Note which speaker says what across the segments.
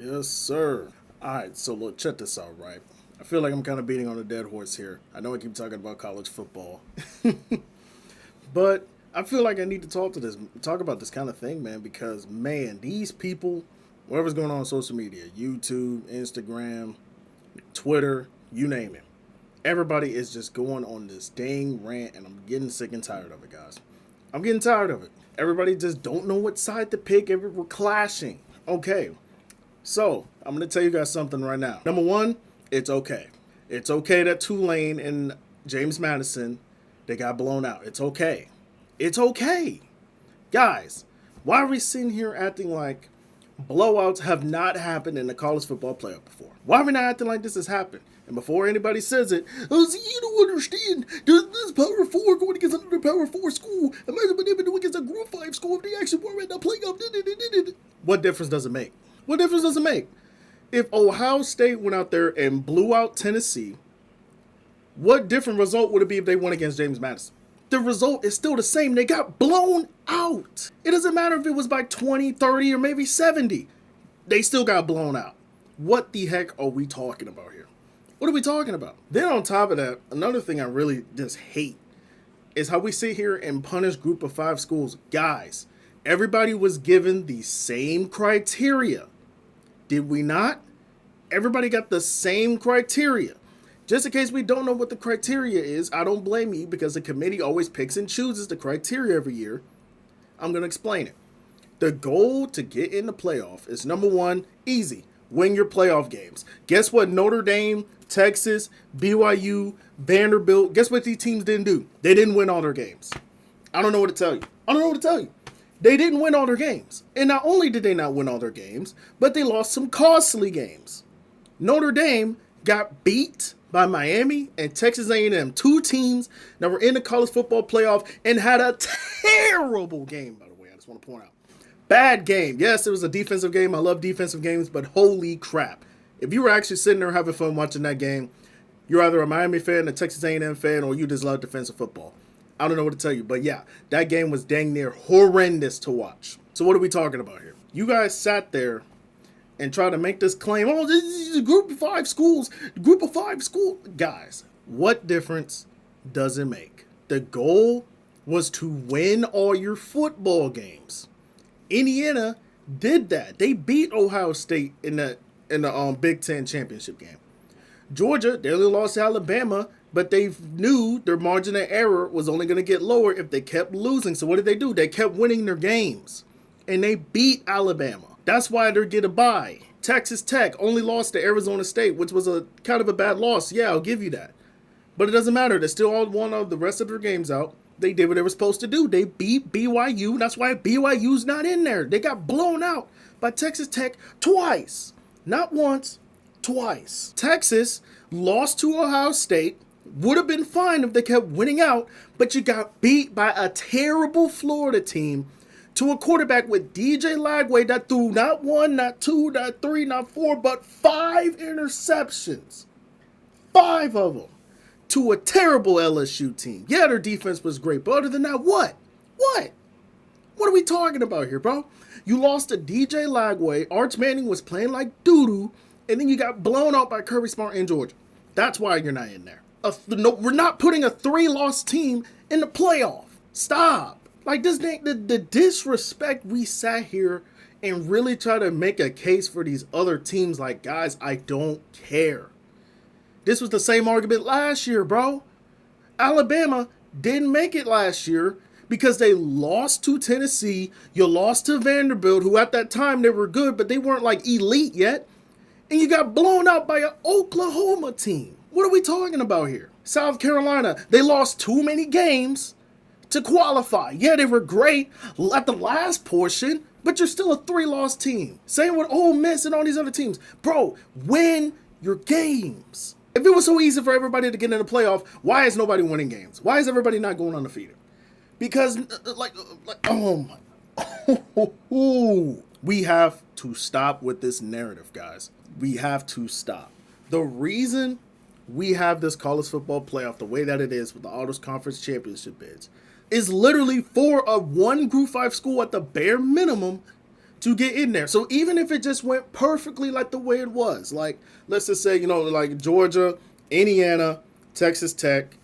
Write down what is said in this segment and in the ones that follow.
Speaker 1: Yes, sir. All right, so look, check this out, right? I feel like I'm kind of beating on a dead horse here. I know I keep talking about college football, but I feel like I need to talk about this kind of thing, man, because man, these people, whatever's going on social media, YouTube, Instagram, Twitter, you name it, everybody is just going on this dang rant, and I'm getting sick and tired of it, guys. I'm getting tired of it. Everybody just don't know what side to pick. We're clashing. Okay, so, I'm going to tell you guys something right now. Number one, it's okay. It's okay that Tulane and James Madison, they got blown out. It's okay. It's okay. Guys, why are we sitting here acting like blowouts have not happened in the college football playoff before? Why are we not acting like this has happened? And before anybody says it, oh, see, you don't understand. This Power 4 going against another Power 4 school. Imagine what they would do against a Group 5 school if they actually were in the playoff. What difference does it make? What difference does it make? If Ohio State went out there and blew out Tennessee, what different result would it be if they won against James Madison? The result is still the same. They got blown out. It doesn't matter if it was by 20, 30, or maybe 70. They still got blown out. What the heck are we talking about here? What are we talking about? Then on top of that, another thing I really just hate is how we sit here and punish group of five schools. Guys, everybody was given the same criteria. Did we not? Everybody got the same criteria. Just in case we don't know what the criteria is, I don't blame you because the committee always picks and chooses the criteria every year. I'm going to explain it. The goal to get in the playoff is number one, easy. Win your playoff games. Guess what Notre Dame, Texas, BYU, Vanderbilt, guess what these teams didn't do? They didn't win all their games. I don't know what to tell you. I don't know what to tell you. They didn't win all their games. And not only did they not win all their games, but they lost some costly games. Notre Dame got beat by Miami and Texas A&M, two teams that were in the college football playoff and had a terrible game, by the way. I just want to point out. Bad game. Yes, it was a defensive game. I love defensive games, but holy crap. If you were actually sitting there having fun watching that game, you're either a Miami fan, a Texas A&M fan, or you just love defensive football. I don't know what to tell you, but yeah, that game was dang near horrendous to watch. So what are we talking about here? You guys sat there and tried to make this claim, oh, this is a group of five schools, Guys, what difference does it make? The goal was to win all your football games. Indiana did that. They beat Ohio State in the Big Ten championship game. Georgia, they only lost to Alabama, but they knew their margin of error was only going to get lower if they kept losing. So what did they do? They kept winning their games, and they beat Alabama. That's why they're get a bye. Texas Tech only lost to Arizona State, which was a kind of a bad loss. Yeah, I'll give you that. But it doesn't matter. They still all won all the rest of their games out. They did what they were supposed to do. They beat BYU. That's why BYU's not in there. They got blown out by Texas Tech twice. Not once, twice. Texas lost to Ohio State. Would have been fine if they kept winning out, but you got beat by a terrible Florida team to a quarterback with DJ Lagway that threw not one, not two, not three, not four, but five interceptions. Five of them. To a terrible LSU team. Yeah, their defense was great, but other than that, what? What? What are we talking about here, bro? You lost to DJ Lagway. Arch Manning was playing like doo-doo, and then you got blown out by Kirby Smart in Georgia. That's why you're not in there. No, we're not putting a three-loss team in the playoff. Stop. Like this, the disrespect we sat here and really try to make a case for these other teams. Like, guys, I don't care. This was the same argument last year, bro. Alabama didn't make it last year because they lost to Tennessee. You lost to Vanderbilt, who at that time they were good, but they weren't like elite yet. And you got blown out by an Oklahoma team. What are we talking about here? South Carolina, they lost too many games to qualify. Yeah, they were great at the last portion, but you're still a three-loss team. Same with Ole Miss and all these other teams. Bro, win your games. If it was so easy for everybody to get in the playoff, why is nobody winning games? Why is everybody not going undefeated? Because, oh my, we have to stop with this narrative, guys. We have to stop. The reason we have this college football playoff the way that it is with all those conference championship bids is literally for a one Group 5 school at the bare minimum to get in there. So even if it just went perfectly like the way it was, like let's just say, like Georgia, Indiana, Texas Tech,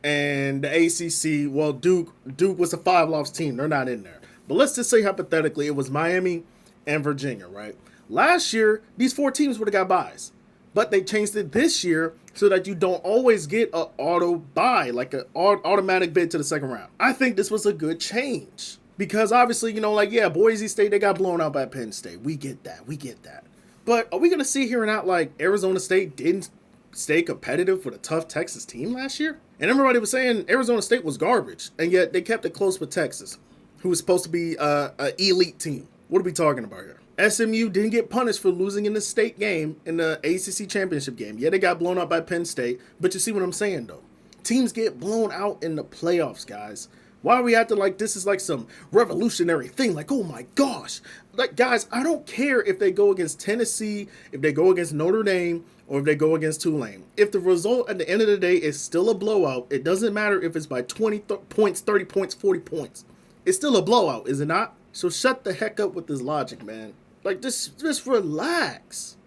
Speaker 1: and the ACC. Well, Duke was a 5-loss team. They're not in there. But let's just say hypothetically it was Miami and Virginia, right? Last year, these 4 teams would have got buys. But they changed it this year so that you don't always get an auto bye, like an automatic bid to the second round. I think this was a good change. Because obviously, Boise State, they got blown out by Penn State. We get that. But are we going to sit here and act like Arizona State didn't stay competitive with a tough Texas team last year? And everybody was saying Arizona State was garbage. And yet they kept it close with Texas, who was supposed to be an elite team. What are we talking about here? SMU didn't get punished for losing in the state game, in the ACC championship game. Yeah, they got blown out by Penn State. But you see what I'm saying, though? Teams get blown out in the playoffs, guys. Why are we acting like this is like some revolutionary thing? Like, oh my gosh. Like, guys, I don't care if they go against Tennessee, if they go against Notre Dame, or if they go against Tulane. If the result at the end of the day is still a blowout, it doesn't matter if it's by 20 points, 30 points, 40 points. It's still a blowout, is it not? So shut the heck up with this logic, man. Like, just relax.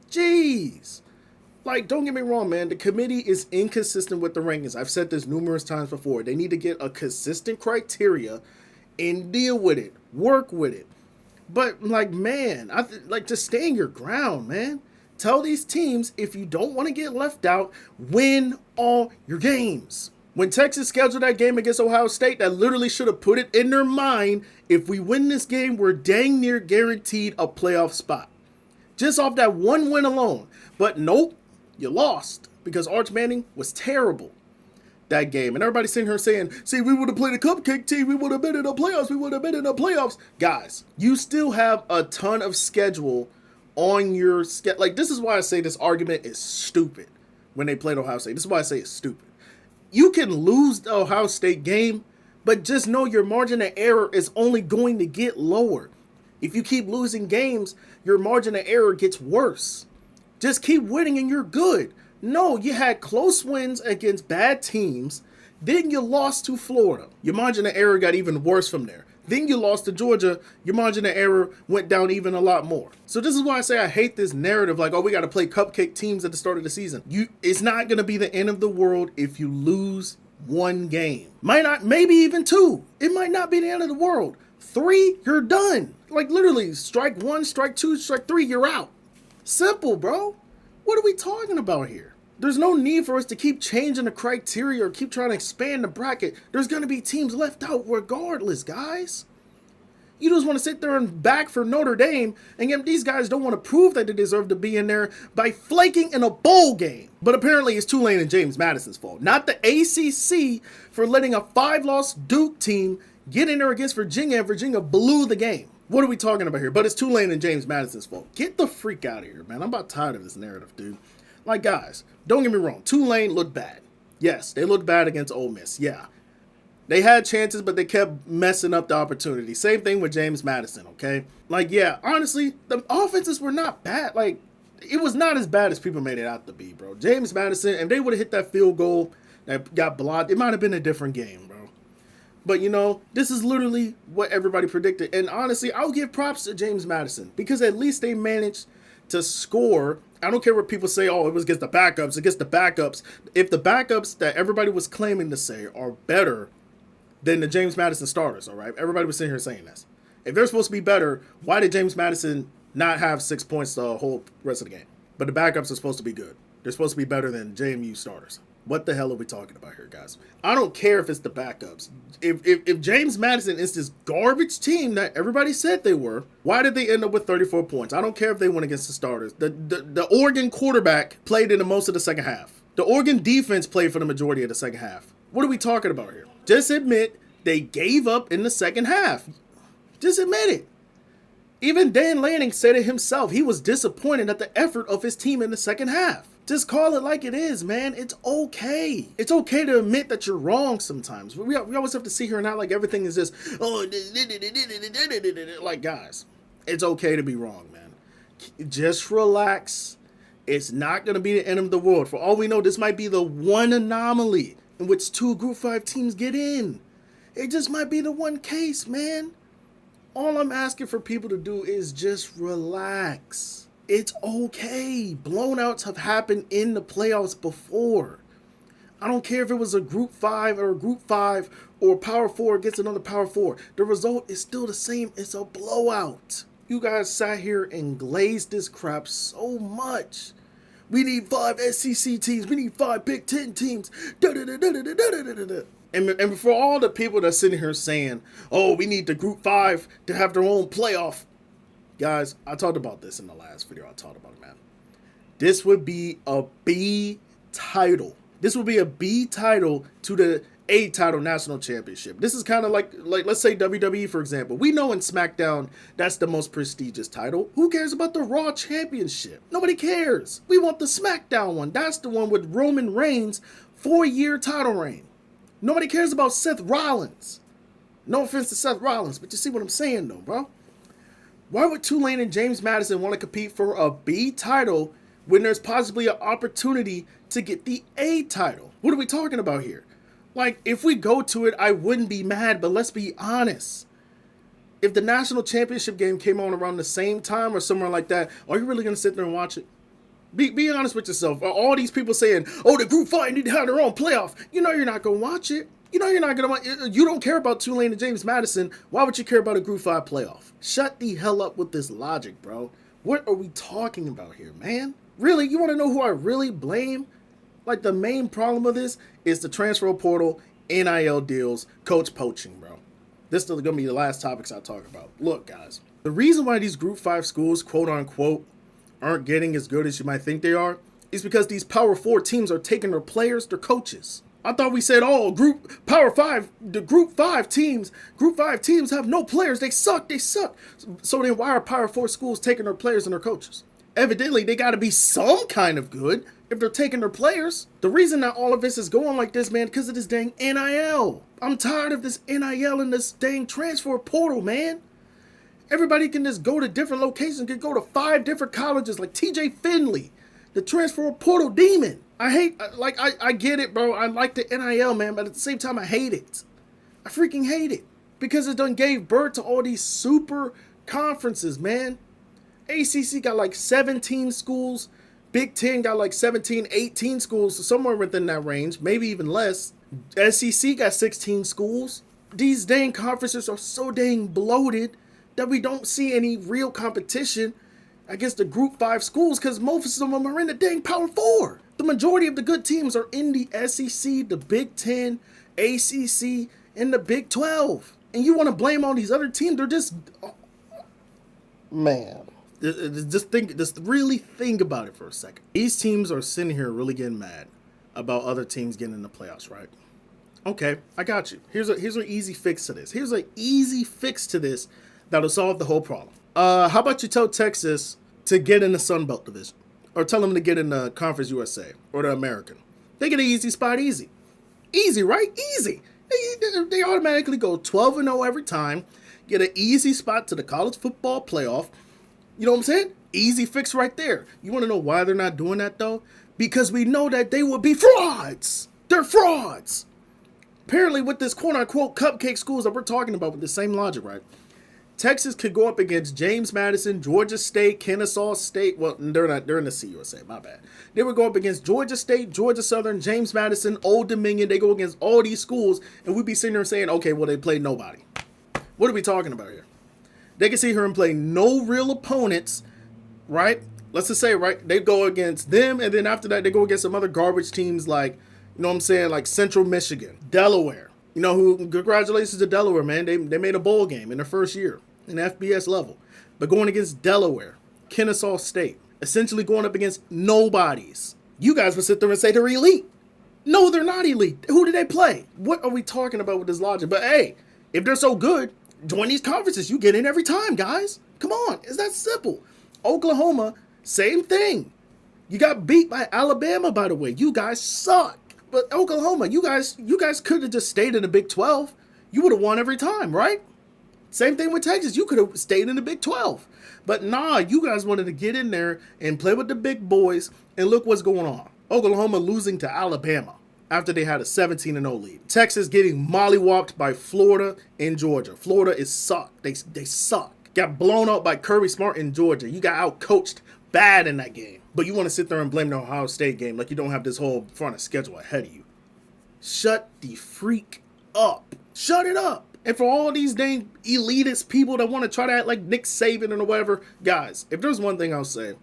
Speaker 1: Jeez. Like, don't get me wrong, man. The committee is inconsistent with the rankings. I've said this numerous times before. They need to get a consistent criteria and deal with it. Work with it. But, like, man, just stand your ground, man. Tell these teams, if you don't want to get left out, win all your games. When Texas scheduled that game against Ohio State, that literally should have put it in their mind, if we win this game, we're dang near guaranteed a playoff spot. Just off that one win alone. But nope. You lost because Arch Manning was terrible that game. And everybody's sitting here saying, see, we would have played a cupcake team. We would have been in the playoffs. Guys, you still have a ton of schedule on your schedule. Like, this is why I say this argument is stupid when they played Ohio State. This is why I say it's stupid. You can lose the Ohio State game, but just know your margin of error is only going to get lower. If you keep losing games, your margin of error gets worse. Just keep winning and you're good. No, you had close wins against bad teams. Then you lost to Florida. Your margin of error got even worse from there. Then you lost to Georgia. Your margin of error went down even a lot more. So this is why I say I hate this narrative like, oh, we got to play cupcake teams at the start of the season. It's not going to be the end of the world if you lose one game. Maybe even 2. It might not be the end of the world. 3, you're done. Like literally, strike 1, strike 2, strike 3, you're out. Simple, bro. What are we talking about here? There's no need for us to keep changing the criteria or keep trying to expand the bracket. There's going to be teams left out regardless, guys. You just want to sit there and back for Notre Dame, and yet these guys don't want to prove that they deserve to be in there by flaking in a bowl game. But apparently it's Tulane and James Madison's fault, not the ACC for letting a 5-loss Duke team get in there against Virginia, and Virginia blew the game. What are we talking about here? But it's Tulane and James Madison's fault. Get the freak out of here, man. I'm about tired of this narrative, dude. Like, guys, don't get me wrong. Tulane looked bad. Yes, they looked bad against Ole Miss. Yeah. They had chances, but they kept messing up the opportunity. Same thing with James Madison, okay? Like, yeah, honestly, the offenses were not bad. Like, it was not as bad as people made it out to be, bro. James Madison, if they would have hit that field goal that got blocked, it might have been a different game, bro. But, this is literally what everybody predicted. And honestly, I'll give props to James Madison because at least they managed to score. I don't care what people say, oh, it was against the backups. Against the backups. If the backups that everybody was claiming to say are better than the James Madison starters, all right? Everybody was sitting here saying this. If they're supposed to be better, why did James Madison not have 6 points the whole rest of the game? But the backups are supposed to be good. They're supposed to be better than JMU starters. What the hell are we talking about here, guys? I don't care if it's the backups. If James Madison is this garbage team that everybody said they were, why did they end up with 34 points? I don't care if they went against the starters. The Oregon quarterback played in the most of the second half. The Oregon defense played for the majority of the second half. What are we talking about here? Just admit they gave up in the second half. Just admit it. Even Dan Lanning said it himself. He was disappointed at the effort of his team in the second half. Just call it like it is, man. It's okay. It's okay to admit that you're wrong sometimes. We always have to sit here and act like everything is just, oh, like, guys, it's okay to be wrong, man. Just relax. It's not going to be the end of the world. For all we know, this might be the one anomaly in which 2 Group 5 teams get in. It just might be the one case, man. All I'm asking for people to do is just relax. It's okay. Blownouts have happened in the playoffs before. I don't care if it was a group 5 or a group 5 or power 4 against another power 4. The result is still the same. It's a blowout. You guys sat here and glazed this crap so much. We need 5 SEC teams. We need 5 Big Ten teams. And for all the people that's sitting here saying, oh, we need the group 5 to have their own playoff. Guys, I talked about this in the last video. I talked about it, man. This would be a B title. This would be a B title to the A title national championship. This is kind of like let's say WWE, for example. We know in SmackDown, that's the most prestigious title. Who cares about the Raw championship? Nobody cares. We want the SmackDown one. That's the one with Roman Reigns' 4-year title reign. Nobody cares about Seth Rollins. No offense to Seth Rollins, but you see what I'm saying though, bro? Why would Tulane and James Madison want to compete for a B title when there's possibly an opportunity to get the A title? What are we talking about here? Like, if we go to it, I wouldn't be mad, but let's be honest. If the national championship game came on around the same time or somewhere like that, are you really going to sit there and watch it? Be honest with yourself. All these people saying, oh, the group 5 need to have their own playoff. You know you're not going to watch it. You know you're not going to watch. You don't care about Tulane and James Madison. Why would you care about a group 5 playoff? Shut the hell up with this logic, bro. What are we talking about here, man? Really? You want to know who I really blame? Like, the main problem of this is the transfer portal, NIL deals, coach poaching, bro. This is going to be the last topics I talk about. Look, guys, the reason why these group 5 schools, quote unquote, aren't getting as good as you might think they are is because these power 4 teams are taking their players, their coaches. I thought we said, oh, group 5 teams have no players. They suck. So then why are power 4 schools taking their players and their coaches? Evidently, they got to be some kind of good if they're taking their players. The reason that all of this is going like this, man, because of this dang NIL. I'm tired of this NIL and this dang transfer portal, man. Everybody can just go to different locations, can go to 5 different colleges like TJ Finley, the transfer portal demon. I get it, bro. I like the NIL, man, but at the same time, I hate it. I freaking hate it because it done gave birth to all these super conferences, man. ACC got like 17 schools. Big Ten got like 17, 18 schools, somewhere within that range, maybe even less. SEC got 16 schools. These dang conferences are so dang bloated that we don't see any real competition against the group 5 schools because most of them are in the dang power 4. The majority of the good teams are in the SEC, the Big Ten, ACC, and the Big 12. And you want to blame all these other teams? They're just... Man. Just really think about it for a second. These teams are sitting here really getting mad about other teams getting in the playoffs, right? Okay, I got you. Here's an easy fix to this. Here's an easy fix to this that'll solve the whole problem. How about you tell Texas to get in the Sun Belt Division? Or tell them to get in the Conference USA or the American. They get an easy spot easy. Easy, right? Easy. They automatically go 12-0 every time, get an easy spot to the college football playoff. You know what I'm saying? Easy fix right there. You want to know why they're not doing that, though? Because we know that they will be frauds. They're frauds. Apparently, with this quote-unquote cupcake schools that we're talking about with the same logic, right? Texas could go up against James Madison, Georgia State, Kennesaw State. Well, they're not. They're in the CUSA. My bad. They would go up against Georgia State, Georgia Southern, James Madison, Old Dominion. They go against all these schools, and we'd be sitting there saying, okay, well, they played nobody. What are we talking about here? They can sit here and play no real opponents, right? Let's just say, right, they go against them, and then after that, they go against some other garbage teams like, you know what I'm saying, like Central Michigan, Delaware. You know who? Congratulations to Delaware, man. They made a bowl game in their first year in FBS level. But going against Delaware, Kennesaw State, essentially going up against nobodies. You guys would sit there and say they're elite. No, they're not elite. Who do they play? What are we talking about with this logic? But hey, if they're so good, join these conferences. You get in every time, guys. Come on. It's that simple. Oklahoma, same thing. You got beat by Alabama, by the way. You guys suck. But Oklahoma, you guys could have just stayed in the Big 12. You would have won every time, right? Same thing with Texas. You could have stayed in the Big 12. But nah, you guys wanted to get in there and play with the big boys, and look what's going on. Oklahoma losing to Alabama. after they had a 17-0 lead. Texas getting mollywopped by Florida and Georgia. Florida is suck. They suck. Got blown out by Kirby Smart in Georgia. You got out-coached bad in that game. But you want to sit there and blame the Ohio State game like you don't have this whole front of schedule ahead of you. Shut the freak up. Shut it up. And for all these dang elitist people that want to try to act like Nick Saban or whatever, guys, if there's one thing I'll say,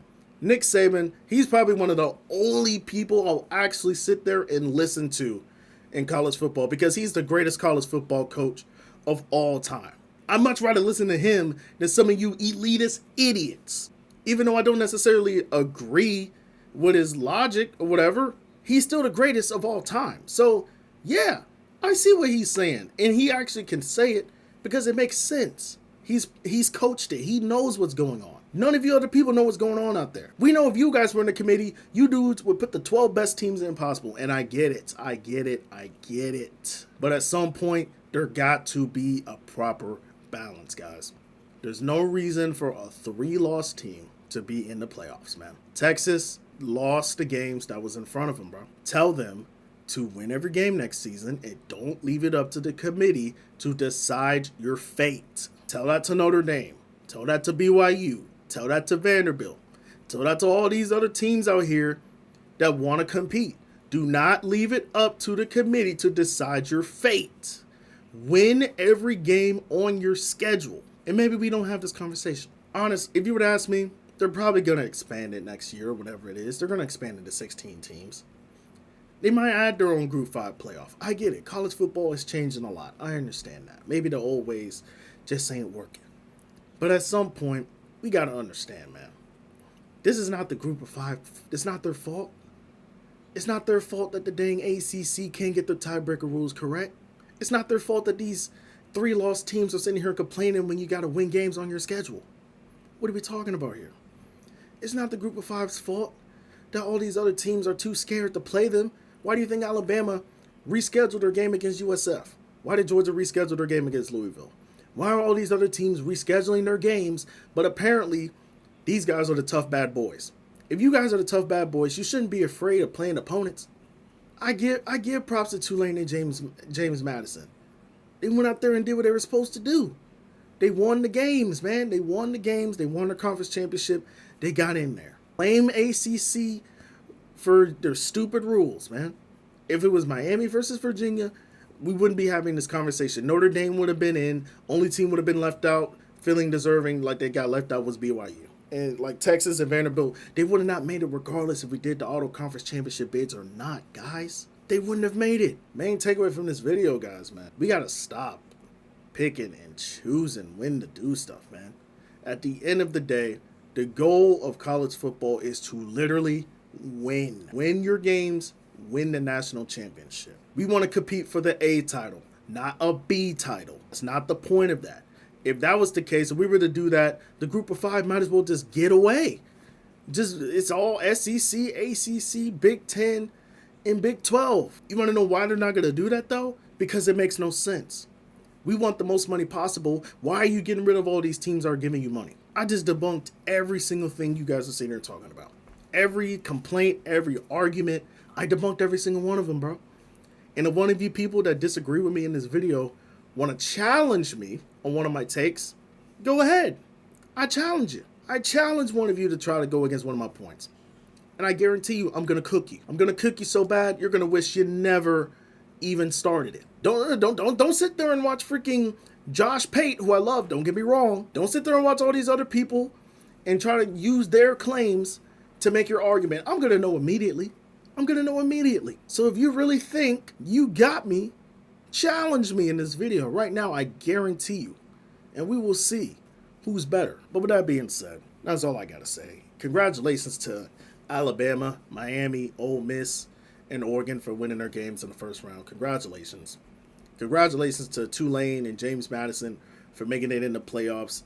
Speaker 1: Nick Saban, he's probably one of the only people I'll actually sit there and listen to in college football because he's the greatest college football coach of all time. I'd much rather listen to him than some of you elitist idiots. Even though I don't necessarily agree with his logic or whatever, he's still the greatest of all time. So, yeah, I see what he's saying. And he actually can say it because it makes sense. He's coached it. He knows what's going on. None of you other people know what's going on out there. We know if you guys were in the committee, you dudes would put the 12 best teams in possible. And I get it. I get it. But at some point, there got to be a proper balance, guys. There's no reason for a 3-loss team to be in the playoffs, man. Texas lost the games that was in front of them, bro. Tell them to win every game next season and don't leave it up to the committee to decide your fate. Tell that to Notre Dame. Tell that to BYU. Tell that to Vanderbilt. Tell that to all these other teams out here that want to compete. Do not leave it up to the committee to decide your fate. Win every game on your schedule. And maybe we don't have this conversation. Honest, if you would ask me, they're probably going to expand it next year or whatever it is. They're going to expand it to 16 teams. They might add their own Group 5 playoff. I get it. College football is changing a lot. I understand that. Maybe the old ways just ain't working. But at some point, we got to understand, man. This is not the Group of 5. It's not their fault. It's not their fault that the dang ACC can't get their tiebreaker rules correct. It's not their fault that these 3-loss teams are sitting here complaining when you got to win games on your schedule. What are we talking about here? It's not the Group of 5's fault that all these other teams are too scared to play them. Why do you think Alabama rescheduled their game against USF? Why did Georgia reschedule their game against Louisville? Why are all these other teams rescheduling their games? But apparently, these guys are the tough bad boys. If you guys are the tough bad boys, you shouldn't be afraid of playing opponents. I give props to Tulane and James Madison. They went out there and did what they were supposed to do. They won the games, man. They won the games. They won the conference championship. They got in there. Blame ACC for their stupid rules, man. If it was Miami versus Virginia, we wouldn't be having this conversation. Notre Dame would have been in. Only team would have been left out, feeling deserving like they got left out was BYU. And like Texas and Vanderbilt, they would have not made it regardless if we did the auto conference championship bids or not, guys. They wouldn't have made it. Main takeaway from this video, guys, man. We got to stop picking and choosing when to do stuff, man. At the end of the day, the goal of college football is to literally win. Win your games, win the national championship. We want to compete for the A title, not a B title. That's not the point of that. If that was the case, if we were to do that, the Group of 5 might as well just get away. It's all SEC, ACC, Big 10, and Big 12. You want to know why they're not going to do that, though? Because it makes no sense. We want the most money possible. Why are you getting rid of all these teams that are giving you money? I just debunked every single thing you guys are sitting here talking about. Every complaint, every argument, I debunked every single one of them, bro. And if one of you people that disagree with me in this video want to challenge me on one of my takes, go ahead. I challenge you. I challenge one of you to try to go against one of my points. And I guarantee you, I'm going to cook you. I'm going to cook you so bad, you're going to wish you never even started it. Don't sit there and watch freaking Josh Pate, who I love, don't get me wrong. Don't sit there and watch all these other people and try to use their claims to make your argument. I'm going to know immediately. So if you really think you got me, challenge me in this video right now. I guarantee you. And we will see who's better. But with that being said, that's all I got to say. Congratulations to Alabama, Miami, Ole Miss, and Oregon for winning their games in the first round. Congratulations. Congratulations to Tulane and James Madison for making it in the playoffs.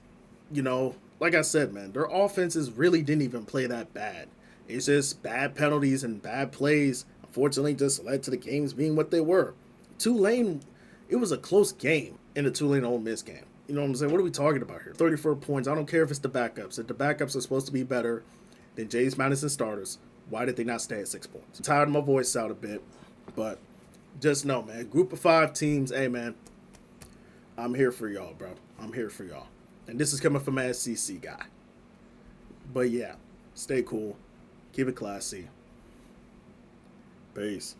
Speaker 1: You know, like I said, man, their offenses really didn't even play that bad. It's just bad penalties and bad plays, unfortunately, just led to the games being what they were. Tulane, it was a close game in the Tulane-Ole Miss game. You know what I'm saying? What are we talking about here? 34 points. I don't care if it's the backups. If the backups are supposed to be better than James Madison starters, why did they not stay at 6 points? I'm tired of my voice out a bit. But just know, man, group of 5 teams, hey, man, I'm here for y'all, bro. I'm here for y'all. And this is coming from an SEC guy. But yeah, stay cool. Keep it classy. Peace.